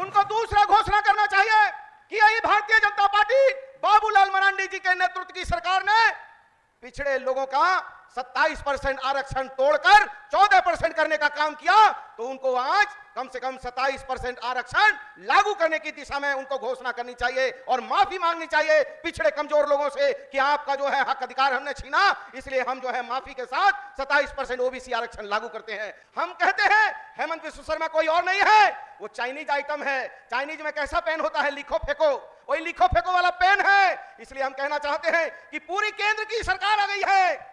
उनको दूसरा घोषणा करना चाहिए कि यही भारतीय जनता पार्टी बाबूलाल मरांडी जी के नेतृत्व की सरकार ने पिछड़े लोगों का 27% आरक्षण तोड़कर 14% करने का काम किया, तो उनको आज कम से कम 27% आरक्षण लागू करने की दिशा में उनको घोषणा करनी चाहिए और माफी मांगनी चाहिए पिछड़े कमजोर लोगों से कि आपका जो है हक अधिकार हमने छीना, इसलिए हम जो है माफी के साथ 27% ओबीसी आरक्षण लागू करते हैं। हम कहते हैं हेमंत विश्व शर्मा कोई और नहीं है, वो चाइनीज आइटम है। चाइनीज में कैसा पेन होता है, लिखो फेंको, वही लिखो फेंको वाला पेन है। इसलिए हम कहना चाहते हैं कि पूरी केंद्र की सरकार आ गई है।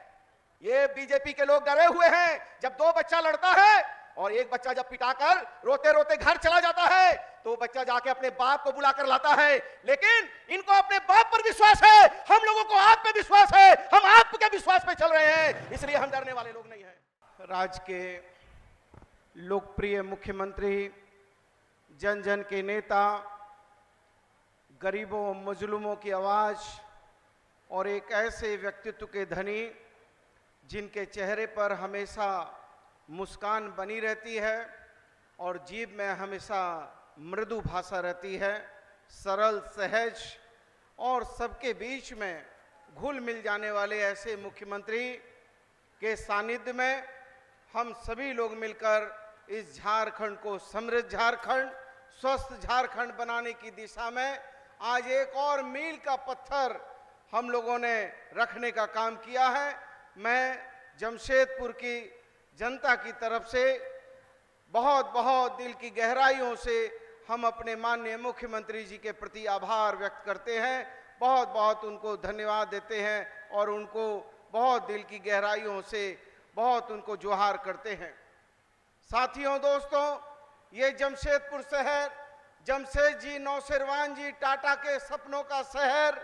ये बीजेपी के लोग डरे हुए हैं। जब दो बच्चा लड़ता है और एक बच्चा जब पिटाकर रोते रोते घर चला जाता है तो बच्चा जाके अपने बाप को बुलाकर लाता है, लेकिन इनको अपने बाप पर विश्वास है, हम लोगों को आप पे विश्वास है, हम आपके विश्वास पे चल रहे हैं, इसलिए हम डरने वाले लोग नहीं हैं। राज्य के लोकप्रिय मुख्यमंत्री, जन जन के नेता, गरीबों मजलूमों की आवाज और एक ऐसे व्यक्तित्व के धनी जिनके चेहरे पर हमेशा मुस्कान बनी रहती है और जीभ में हमेशा मृदु भाषा रहती है, सरल सहज और सबके बीच में घुल मिल जाने वाले ऐसे मुख्यमंत्री के सानिध्य में हम सभी लोग मिलकर इस झारखंड को समृद्ध झारखंड, स्वस्थ झारखंड बनाने की दिशा में आज एक और मील का पत्थर हम लोगों ने रखने का काम किया है। मैं जमशेदपुर की जनता की तरफ से बहुत बहुत दिल की गहराइयों से हम अपने माननीय मुख्यमंत्री जी के प्रति आभार व्यक्त करते हैं, बहुत बहुत उनको धन्यवाद देते हैं और उनको बहुत दिल की गहराइयों से बहुत उनको जोहार करते हैं। साथियों, दोस्तों, ये जमशेदपुर शहर जमशेद जी, नौशेरवान जी टाटा के सपनों का शहर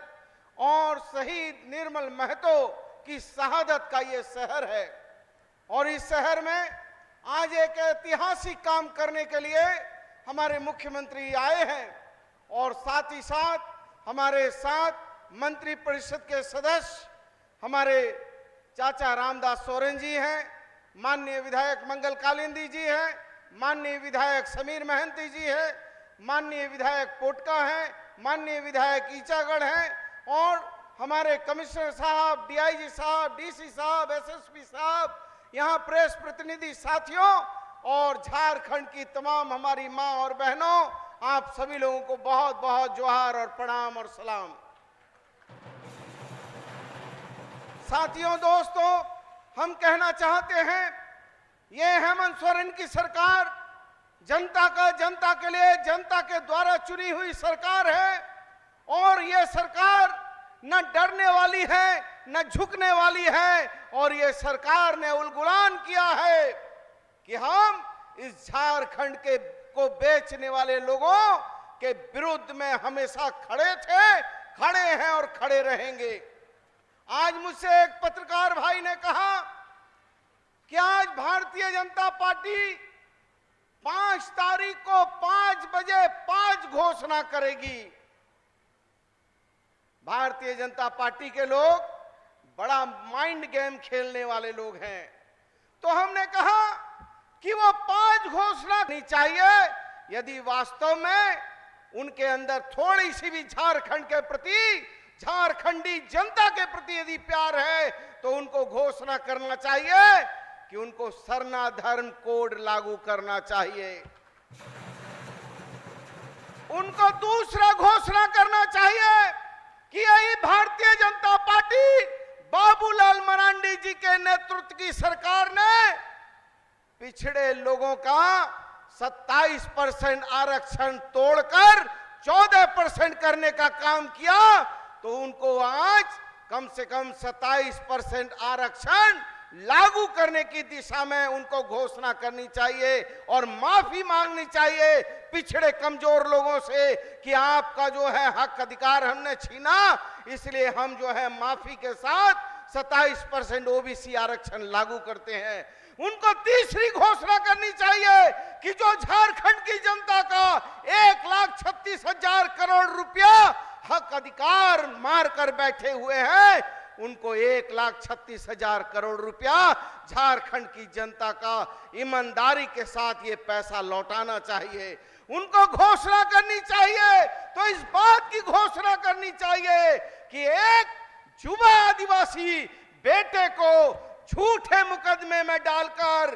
और शहीद निर्मल महतो की शहादत का ये शहर है और इस शहर में आज एक ऐतिहासिक काम करने के लिए हमारे मुख्यमंत्री आए हैं और साथ ही साथ हमारे साथ मंत्री परिषद के सदस्य हमारे चाचा रामदास सोरेन जी हैं, माननीय विधायक मंगल कालिंदी जी हैं, माननीय विधायक समीर महंती जी हैं, माननीय विधायक पोटका हैं, माननीय विधायक ईचागढ़ हैं और हमारे कमिश्नर साहब, डीआईजी साहब, डीसी साहब, एसएसपी साहब, यहाँ प्रेस प्रतिनिधि साथियों और झारखंड की तमाम हमारी माँ और बहनों, आप सभी लोगों को बहुत बहुत जोहार और प्रणाम और सलाम। साथियों, दोस्तों, हम कहना चाहते हैं ये हेमंत सोरेन की सरकार जनता के लिए, जनता के द्वारा चुनी हुई सरकार है और ये सरकार न डरने वाली है न झुकने वाली है और ये सरकार ने उलगुलान किया है कि हम इस झारखंड के को बेचने वाले लोगों के विरुद्ध में हमेशा खड़े थे, खड़े हैं और खड़े रहेंगे। आज मुझसे एक पत्रकार भाई ने कहा कि आज भारतीय जनता पार्टी 5 तारीख को 5 बजे 5 घोषणा करेगी। भारतीय जनता पार्टी के लोग बड़ा माइंड गेम खेलने वाले लोग हैं, तो हमने कहा कि वो 5 घोषणा नहीं चाहिए। यदि वास्तव में उनके अंदर थोड़ी सी भी झारखंड के प्रति, झारखंडी जनता के प्रति यदि प्यार है तो उनको घोषणा करना चाहिए कि उनको सरना धर्म कोड लागू करना चाहिए, उनको दूसरा घोषणा करना चाहिए कि यही भारतीय जनता पार्टी बाबूलाल मरांडी जी के नेतृत्व की सरकार ने पिछड़े लोगों का 27% आरक्षण तोड़कर 14% करने का काम किया, तो उनको आज कम से कम 27% आरक्षण लागू करने की दिशा में उनको घोषणा करनी चाहिए और माफी मांगनी चाहिए पिछड़े कमजोर लोगों से कि आपका जो है हक अधिकार हमने छीना, इसलिए हम जो है माफी के साथ 27% ओबीसी आरक्षण लागू करते हैं। उनको तीसरी घोषणा करनी चाहिए कि जो झारखंड की जनता का 1,36,000 करोड़ रुपया हक अधिकार मार कर बैठे हुए हैं, उनको 1,36,000 करोड़ रुपया झारखंड की जनता का ईमानदारी के साथ ये पैसा लौटाना चाहिए। उनको घोषणा करनी चाहिए तो इस बात की घोषणा करनी चाहिए कि एक युवा आदिवासी बेटे को झूठे मुकदमे में डालकर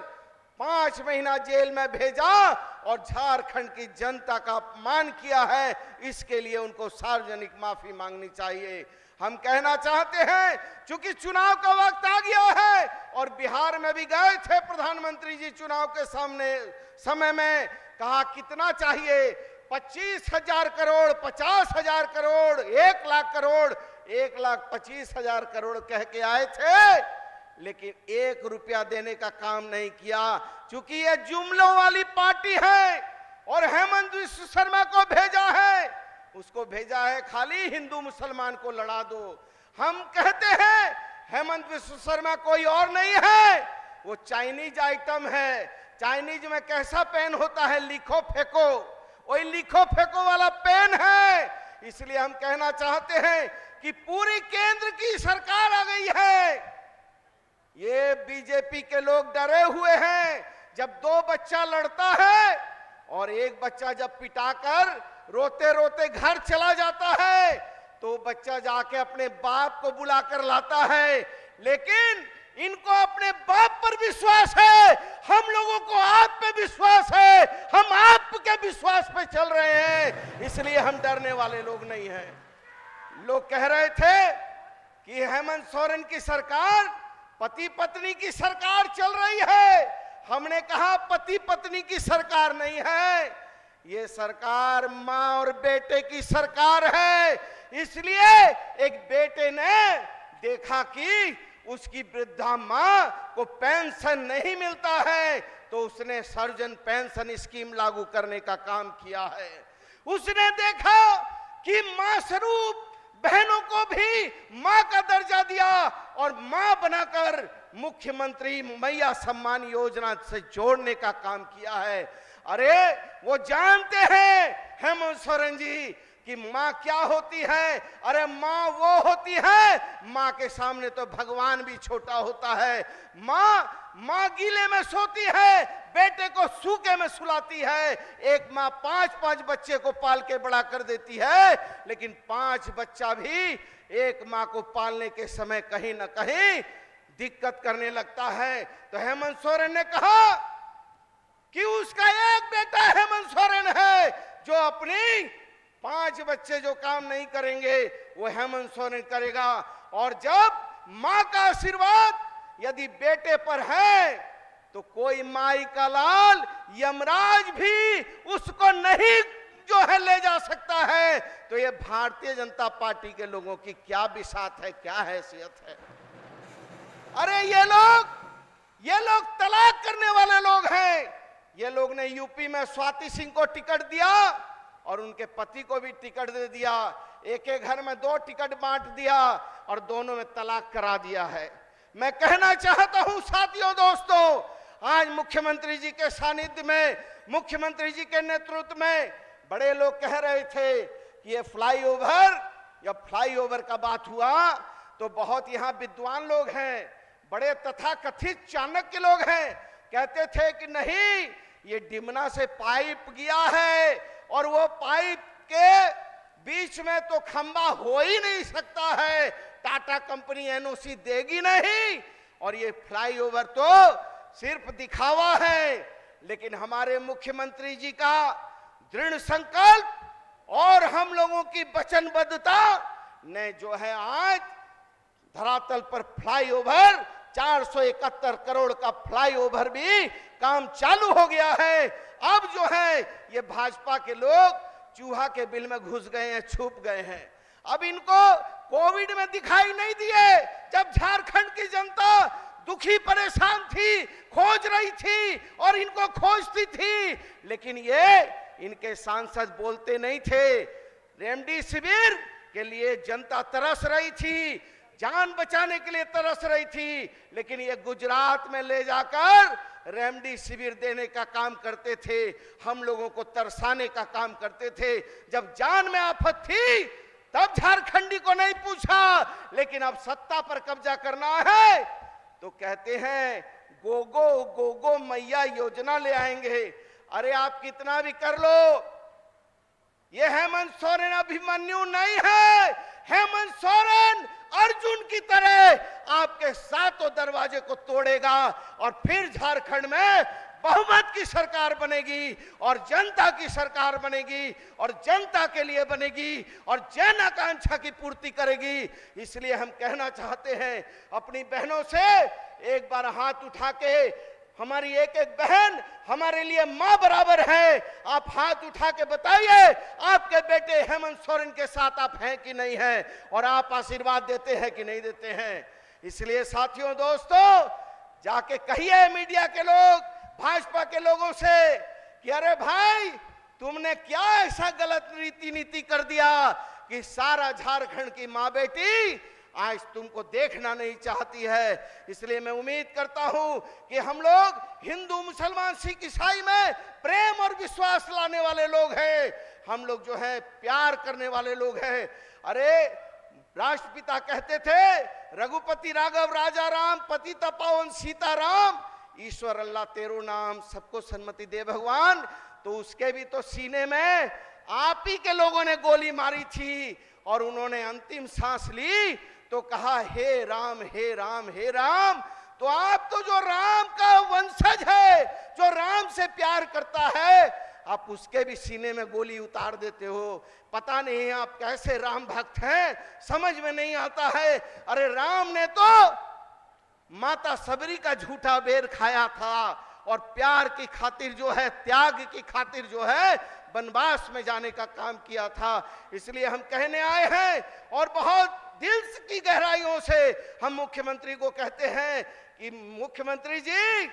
5 महीना जेल में भेजा और झारखंड की जनता का अपमान किया है, इसके लिए उनको सार्वजनिक माफी मांगनी चाहिए। हम कहना चाहते हैं, चूंकि चुनाव का वक्त आ गया है और बिहार में भी गए थे प्रधानमंत्री जी चुनाव के समय में, कहा कितना चाहिए, 25,000 करोड़, 50,000 करोड़, 1 लाख करोड़, 1,25,000 करोड़ कह के आए थे, लेकिन 1 रुपया देने का काम नहीं किया। चूंकि ये जुमलों वाली पार्टी है और हेमंत विश्व शर्मा को भेजा है, उसको भेजा है खाली हिंदू मुसलमान को लड़ा दो। हम कहते हैं हेमंत विश्व शर्मा कोई और नहीं है, वो चाइनीज आइटम है। चाइनीज में कैसा पेन होता है, लिखो फेंको, वही लिखो फेंको वाला पेन है। इसलिए हम कहना चाहते हैं कि पूरी केंद्र की सरकार आ गई है। ये बीजेपी के लोग डरे हुए हैं। जब 2 बच्चा लड़ता है और एक बच्चा जब पिटाकर रोते रोते घर चला जाता है तो बच्चा जाके अपने बाप को बुलाकर लाता है, लेकिन इनको अपने बाप पर विश्वास है, हम लोगों को आप पे विश्वास है, हम आपके विश्वास पे चल रहे हैं, इसलिए हम डरने वाले लोग नहीं हैं। लोग कह रहे थे कि हेमंत सोरेन की सरकार पति पत्नी की सरकार चल रही है। हमने कहा पति पत्नी की सरकार नहीं है, ये सरकार मां और बेटे की सरकार है। इसलिए एक बेटे ने देखा कि उसकी वृद्धा मां को पेंशन नहीं मिलता है तो उसने सर्वजन पेंशन स्कीम लागू करने का काम किया है। उसने देखा कि मां स्वरूप बहनों को भी मां का दर्जा दिया और मां बनाकर मुख्यमंत्री मैया सम्मान योजना से जोड़ने का काम किया है। अरे वो जानते हैं हेमंत सोरेन जी कि मां क्या होती है। अरे मां वो होती है, मां के सामने तो भगवान भी छोटा होता है। मां गीले में सोती है, बेटे को सूखे में सुलाती है। एक मां 5-5 बच्चे को पाल के बड़ा कर देती है, लेकिन 5 बच्चा भी एक मां को पालने के समय कहीं ना कहीं दिक्कत करने लगता है। तो हेमंत सोरेन ने कहा कि उसका एक बेटा हेमंत सोरेन है जो अपनी 5 बच्चे जो काम नहीं करेंगे वो हेमंत सोरेन करेगा। और जब मां का आशीर्वाद यदि बेटे पर है तो कोई माई का लाल यमराज भी उसको नहीं जो है ले जा सकता है। तो ये भारतीय जनता पार्टी के लोगों की क्या बिसात है, क्या हैसियत है। अरे ये लोग तलाक करने वाले लोग हैं। ये लोग ने यूपी में स्वाति सिंह को टिकट दिया और उनके पति को भी टिकट दे दिया। एक एक घर में 2 टिकट बांट दिया और दोनों में तलाक करा दिया है। मैं कहना चाहता हूं साथियों, दोस्तों, आज मुख्यमंत्री जी के सानिध्य में, मुख्यमंत्री जी के नेतृत्व में बड़े लोग कह रहे थे कि ये फ्लाईओवर का बात हुआ तो बहुत यहां विद्वान लोग हैं, बड़े तथाकथित चाणक्य लोग हैं, कहते थे कि नहीं, ये डिमना से पाइप गया है और वो पाइप के बीच में तो खंबा हो ही नहीं सकता है, टाटा कंपनी एनओसी देगी नहीं, और ये फ्लाईओवर तो सिर्फ दिखावा है। लेकिन हमारे मुख्यमंत्री जी का दृढ़ संकल्प और हम लोगों की वचनबद्धता ने जो है आज धरातल पर फ्लाईओवर 471 करोड़ का फ्लाईओवर भी काम चालू हो गया है। अब जो है ये भाजपा के लोग चूहा के बिल में घुस गए हैं, छुप गए हैं। अब इनको कोविड में दिखाई नहीं दिए, जब झारखंड की जनता दुखी परेशान थी, खोज रही थी और इनको खोजती थी, लेकिन ये इनके सांसद बोलते नहीं थे। रेमडेसिविर के लिए जनता तरस रही थी, जान बचाने के लिए तरस रही थी, लेकिन ये गुजरात में ले जाकर रेमडेसिविर देने का काम करते थे, हम लोगों को तरसाने का काम करते थे। जब जान में आफत थी तब झारखंडी को नहीं पूछा, लेकिन अब सत्ता पर कब्जा करना है तो कहते हैं गोगो गोगो मैया योजना ले आएंगे। अरे आप कितना भी कर लो, ये हेमंत सोरेन अभिमन्यु नहीं है। हेमंत सोरेन अर्जुन की तरह आपके सातों दरवाजे को तोड़ेगा और फिर झारखंड में बहुमत की सरकार बनेगी और जनता की सरकार बनेगी और जनता के लिए बनेगी और जन आकांक्षा की पूर्ति करेगी। इसलिए हम कहना चाहते हैं अपनी बहनों से, एक बार हाथ उठा के, हमारी एक एक बहन हमारे लिए मां बराबर है, आप हाथ उठा के बताइए आपके बेटे हेमंत सोरेन के साथ आप हैं कि नहीं हैं, और आप आशीर्वाद देते हैं कि नहीं देते हैं। इसलिए साथियों, दोस्तों, जाके कहिए मीडिया के लोग, भाजपा के लोगों से कि अरे भाई, तुमने क्या ऐसा गलत नीति कर दिया कि सारा झारखंड की मां बेटी आज तुमको देखना नहीं चाहती है। इसलिए मैं उम्मीद करता हूं कि हम लोग हिंदू, मुसलमान, सिख, ईसाई में प्रेम और विश्वास लाने वाले लोग हैं। हम लोग जो है प्यार करने वाले लोग हैं। अरे राष्ट्रपिता कहते थे, रघुपति राघव राजा राम, पतित पावन सीताराम, ईश्वर अल्लाह तेरो नाम, सबको सन्मति दे भगवान। तो उसके भी तो सीने में आप ही के लोगों ने गोली मारी थी और उन्होंने अंतिम सांस ली तो कहा हे राम, हे राम, हे राम। तो आप तो जो राम का वंशज है, जो राम से प्यार करता है, आप उसके भी सीने में गोली उतार देते हो। पता नहीं आप कैसे राम भक्त हैं, समझ में नहीं आता है। अरे राम ने तो माता सबरी का झूठा बेर खाया था और प्यार की खातिर जो है, त्याग की खातिर जो है, वनवास में जाने का काम किया था। इसलिए हम कहने आए हैं और बहुत दिल की गहराइयों से हम मुख्यमंत्री को कहते हैं कि मुख्यमंत्री जी,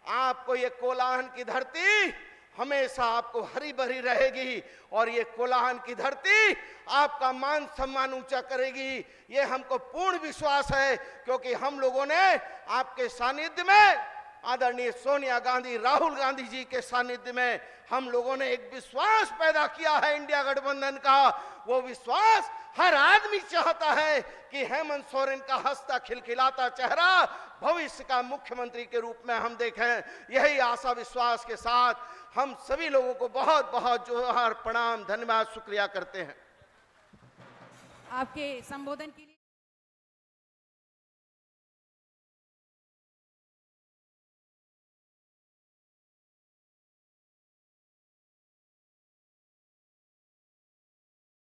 आपको ये कोलाहन की धरती हमेशा आपको हरी भरी रहेगी और ये कोलाहन की धरती आपका मान सम्मान ऊंचा करेगी, ये हमको पूर्ण विश्वास है। क्योंकि हम लोगों ने आपके सानिध्य में, आदरणीय सोनिया गांधी, राहुल गांधी जी के सानिध्य में हम लोगों ने एक विश्वास पैदा किया है इंडिया गठबंधन का। वो विश्वास हर आदमी चाहता है कि हेमंत सोरेन का हंसता खिलखिलाता चेहरा भविष्य का मुख्यमंत्री के रूप में हम देखें। यही आशा विश्वास के साथ हम सभी लोगों को बहुत बहुत जोहार, प्रणाम, धन्यवाद, शुक्रिया करते हैं। आपके संबोधन के लिए